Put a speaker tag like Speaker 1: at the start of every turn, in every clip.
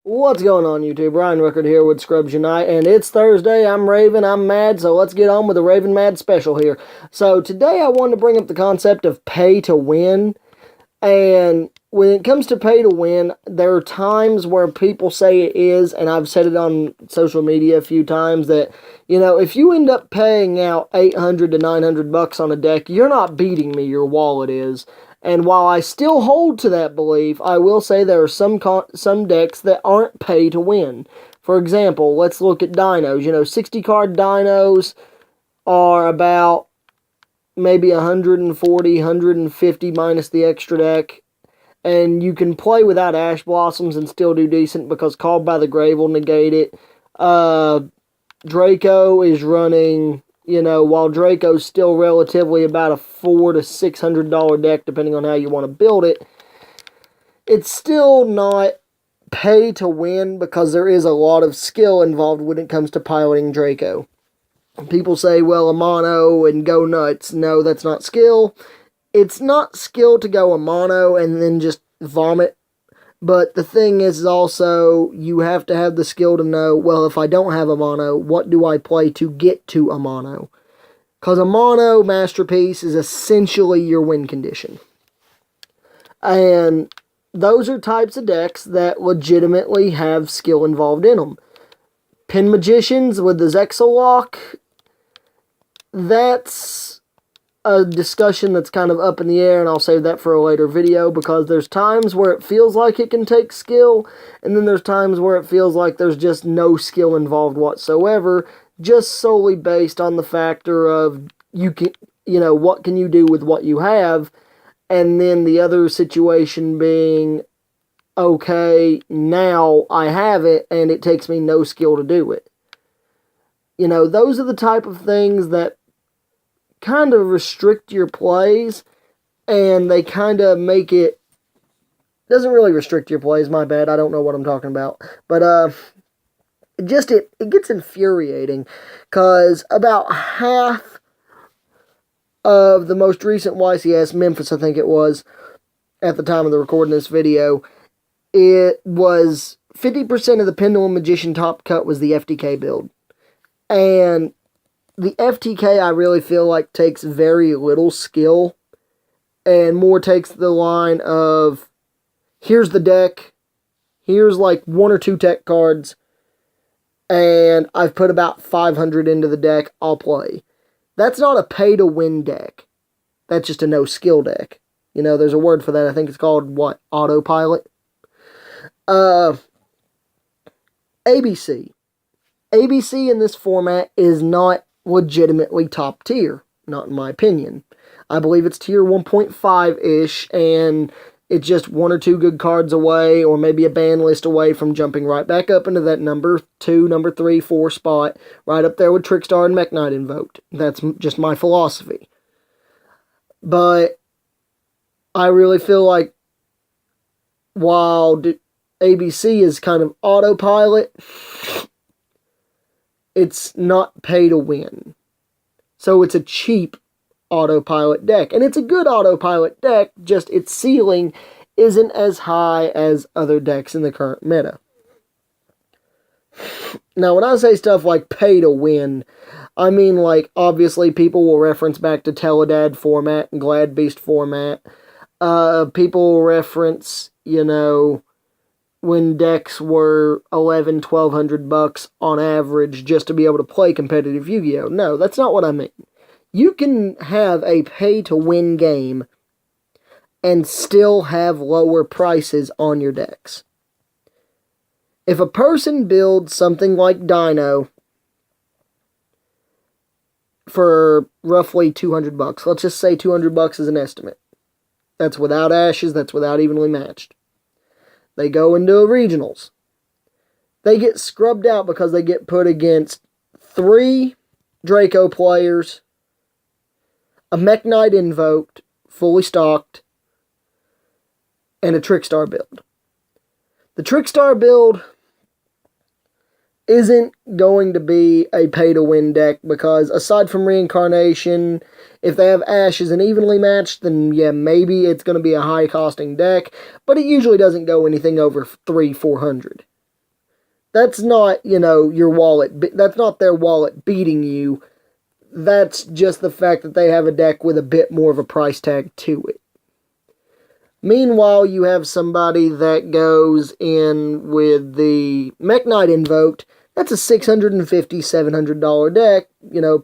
Speaker 1: What's going on, YouTube? Ryan Record here with Scrubs Unite, and it's Thursday. I'm Raven. I'm mad, so let's get on with the Raven Mad special here. So today I wanted to bring up the concept of pay to win, and when it comes to pay to win, there are times where people say it is, and I've said it on social media a few times that, if you end up paying out 800 to 900 bucks on a deck, you're not beating me, your wallet is. And while I still hold to that belief, I will say there are some decks that aren't pay to win. For example, let's look at dinos. 60 card dinos are about maybe 140, 150 minus the extra deck. And you can play without Ash Blossoms and still do decent because Called by the Grave will negate it. Draco is running, while Draco's still relatively about a $400 to $600 deck, depending on how you want to build it, it's still not pay to win because there is a lot of skill involved when it comes to piloting Draco. People say, well, a mono and go nuts. No, that's not skill. It's not skill to go a mono and then just vomit. But the thing is also, you have to have the skill to know, well, if I don't have a mono, what do I play to get to a mono? Because a mono masterpiece is essentially your win condition. And those are types of decks that legitimately have skill involved in them. Pin Magicians with the Zexalock, that's a discussion that's kind of up in the air, and I'll save that for a later video, because there's times where it feels like it can take skill, and then there's times where it feels like there's just no skill involved whatsoever, just solely based on the factor of what can you do with what you have, and then the other situation being, okay, now I have it, and it takes me no skill to do it. Those are the type of things that kind of restrict your plays, and they kind of make it doesn't really restrict your plays, my bad, I don't know what I'm talking about, but it gets infuriating, because about half of the most recent YCS, Memphis I think it was, at the time of the recording this video, it was 50% of the Pendulum Magician top cut was the FTK build, and the FTK, I really feel like, takes very little skill, and more takes the line of, here's the deck, here's like one or two tech cards, and I've put about 500 into the deck, I'll play. That's not a pay-to-win deck. That's just a no-skill deck. There's a word for that, I think it's called, autopilot? ABC. ABC in this format is not legitimately top tier, not in my opinion. I believe it's tier 1.5-ish, and it's just one or two good cards away, or maybe a ban list away from jumping right back up into that number 2, number 3, 4 spot, right up there with Trickstar and McKnight invoked. That's just my philosophy. But I really feel like while ABC is kind of autopilot, it's not pay to win. So it's a cheap autopilot deck. And it's a good autopilot deck, just its ceiling isn't as high as other decks in the current meta. Now, when I say stuff like pay to win, I mean, like, obviously people will reference back to Teledad format and Glad Beast format. People will reference, when decks were $1,100-$1,200 on average just to be able to play competitive Yu-Gi-Oh! No, that's not what I mean. You can have a pay-to-win game and still have lower prices on your decks. If a person builds something like Dino for roughly $200, let's just say $200 is an estimate. That's without ashes, that's without evenly matched. They go into regionals. They get scrubbed out because they get put against 3 Draco players, a McKnight invoked, fully stocked, and a Trickstar build. The Trickstar build isn't going to be a pay-to-win deck because, aside from Reincarnation, if they have Ashes and evenly matched, then yeah, maybe it's going to be a high-costing deck, but it usually doesn't go anything over 300-400. That's not, your wallet. That's not their wallet beating you. That's just the fact that they have a deck with a bit more of a price tag to it. Meanwhile, you have somebody that goes in with the McKnight invoked. That's a $650, $700 deck.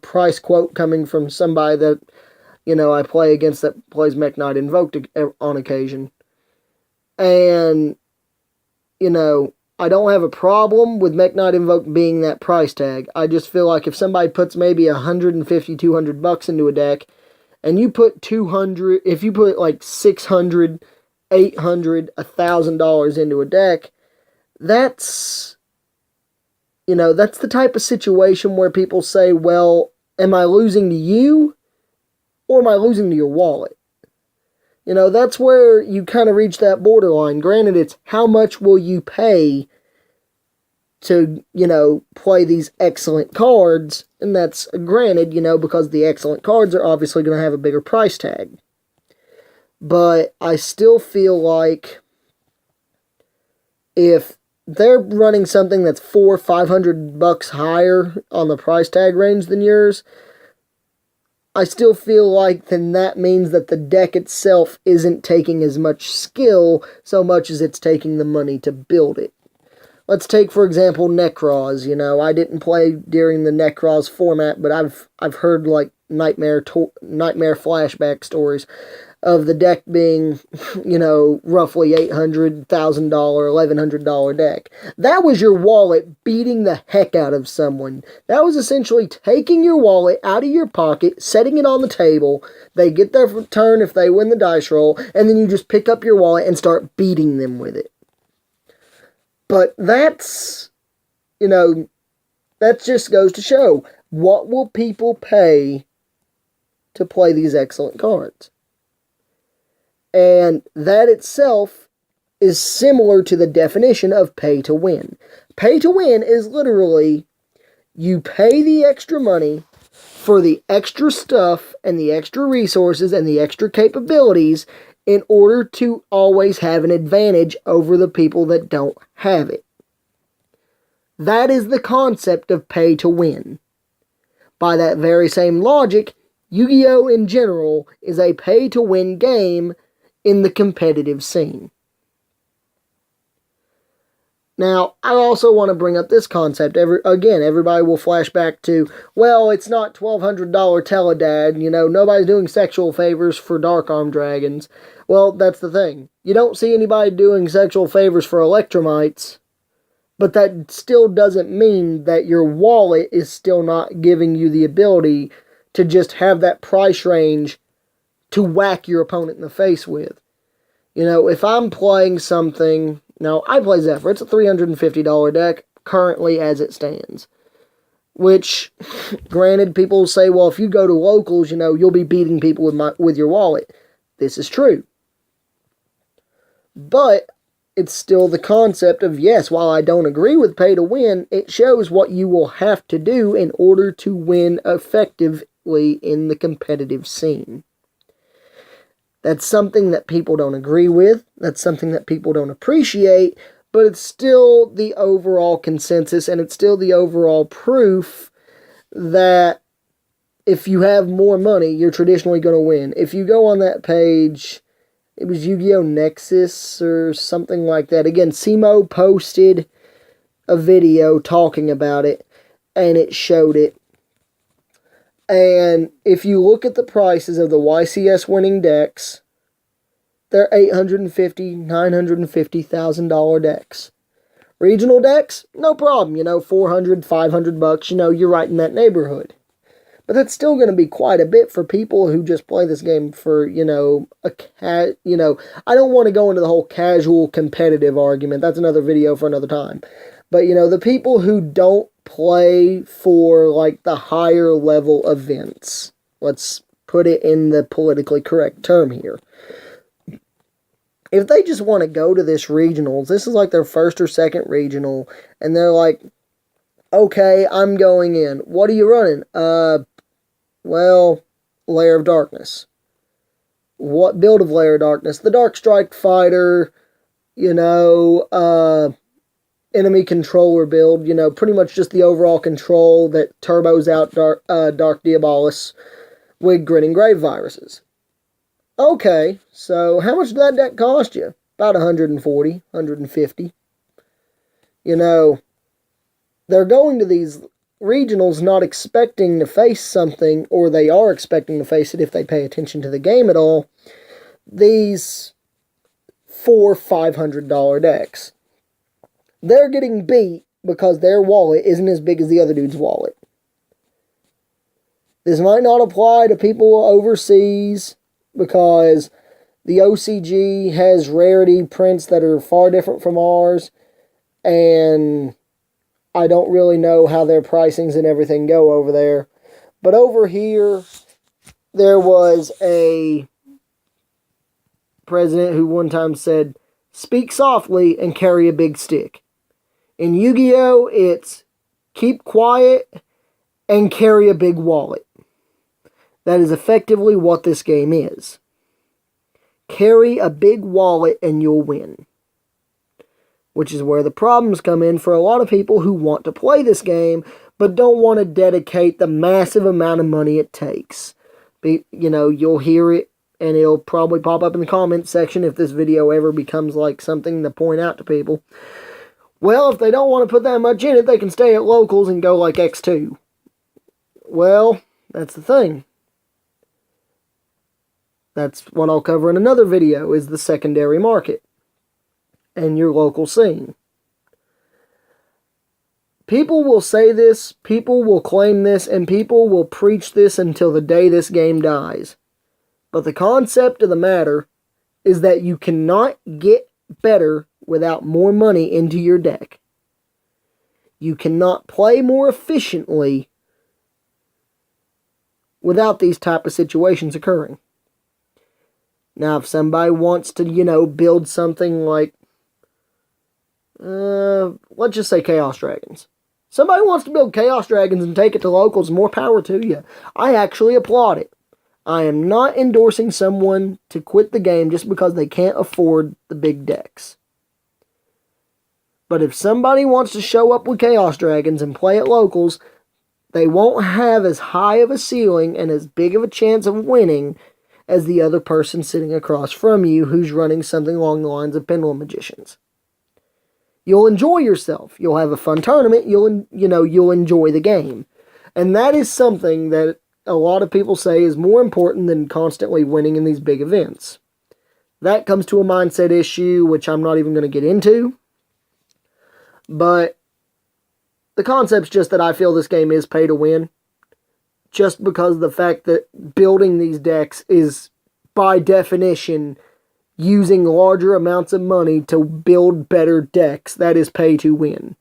Speaker 1: Price quote coming from somebody that, I play against that plays McKnight invoked on occasion. And, I don't have a problem with McKnight invoked being that price tag. I just feel like if somebody puts maybe $150, $200 into a deck, and you put if you put like $600, $800, $1,000 into a deck, that's the type of situation where people say, well, am I losing to you or am I losing to your wallet? That's where you kind of reach that borderline. Granted, it's how much will you pay to, play these excellent cards, and that's granted, because the excellent cards are obviously going to have a bigger price tag. But I still feel like if they're running something that's $400-$500 higher on the price tag range than yours, I still feel like then that means that the deck itself isn't taking as much skill so much as it's taking the money to build it. Let's take, for example, Necroz. I didn't play during the Necroz format, but I've heard like nightmare flashback stories of the deck being, roughly $800, $1,000, $1,100 deck. That was your wallet beating the heck out of someone. That was essentially taking your wallet out of your pocket, setting it on the table. They get their turn if they win the dice roll, and then you just pick up your wallet and start beating them with it. But that just goes to show, what will people pay to play these excellent cards? And that itself is similar to the definition of pay to win. Pay to win is literally, you pay the extra money for the extra stuff and the extra resources and the extra capabilities in order to always have an advantage over the people that don't have it. That is the concept of pay to win. By that very same logic, Yu-Gi-Oh! In general is a pay to win game in the competitive scene. Now, I also want to bring up this concept. Everybody will flash back to, well, it's not $1,200 Teledad, nobody's doing sexual favors for Dark Arm Dragons. Well, that's the thing. You don't see anybody doing sexual favors for Electromites, but that still doesn't mean that your wallet is still not giving you the ability to just have that price range to whack your opponent in the face with. If I'm playing something... Now, I play Zephyr. It's a $350 deck, currently as it stands. Which, granted, people say, well, if you go to locals, you'll be beating people with your wallet. This is true. But, it's still the concept of, yes, while I don't agree with pay to win, it shows what you will have to do in order to win effectively in the competitive scene. That's something that people don't agree with. That's something that people don't appreciate. But it's still the overall consensus, and it's still the overall proof that if you have more money, you're traditionally going to win. If you go on that page, it was Yu-Gi-Oh! Nexus or something like that. Again, Simo posted a video talking about it, and it showed it. And if you look at the prices of the YCS winning decks, they're $850,000, $950,000 decks. Regional decks, no problem, $400, $500, you're right in that neighborhood. But that's still going to be quite a bit for people who just play this game for, I don't want to go into the whole casual competitive argument. That's another video for another time. But, the people who don't play for, like, the higher level events. Let's put it in the politically correct term here. If they just want to go to this regionals, this is like their first or second regional, and they're like, okay, I'm going in. What are you running? Well, Lair of Darkness. What build of Lair of Darkness? The Dark Strike Fighter, enemy controller build, you know, pretty much just the overall control that turbos out Dark Diabolus with Grinning Grave viruses. Okay, so how much did that deck cost you? About 140, 150. You know, they're going to these regionals not expecting to face something, or they are expecting to face it if they pay attention to the game at all. These $400-$500 decks. They're getting beat because their wallet isn't as big as the other dude's wallet. This might not apply to people overseas because the OCG has rarity prints that are far different from ours, and I don't really know how their pricings and everything go over there. But over here, there was a president who one time said, "Speak softly and carry a big stick." In Yu-Gi-Oh, it's keep quiet and carry a big wallet. That is effectively what this game is. Carry a big wallet and you'll win. Which is where the problems come in for a lot of people who want to play this game, but don't want to dedicate the massive amount of money it takes. You know, you'll hear it, and it'll probably pop up in the comments section if this video ever becomes like something to point out to people. Well, if they don't want to put that much in it, they can stay at locals and go like X2. Well, that's the thing. That's what I'll cover in another video, is the secondary market and your local scene. People will say this, people will claim this, and people will preach this until the day this game dies. But the concept of the matter is that you cannot get better without more money into your deck. You cannot play more efficiently without these type of situations occurring. Now, if somebody wants to, you know, build something like, let's just say Chaos Dragons. Somebody wants to build Chaos Dragons and take it to locals, more power to you. I actually applaud it. I am not endorsing someone to quit the game just because they can't afford the big decks. But if somebody wants to show up with Chaos Dragons and play at locals, they won't have as high of a ceiling and as big of a chance of winning as the other person sitting across from you who's running something along the lines of Pendulum Magicians. You'll enjoy yourself. You'll have a fun tournament. You'll enjoy the game. And that is something that a lot of people say is more important than constantly winning in these big events. That comes to a mindset issue, which I'm not even going to get into. But the concept's just that I feel this game is pay to win. Just because of the fact that building these decks is, by definition, using larger amounts of money to build better decks. That is pay to win.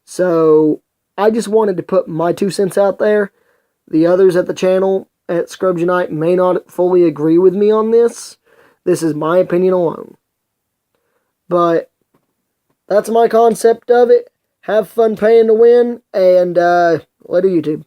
Speaker 1: So, I just wanted to put my 2 cents out there. The others at the channel at Scrubs Unite may not fully agree with me on this. This is my opinion alone. But that's my concept of it. Have fun paying to win, and later YouTube.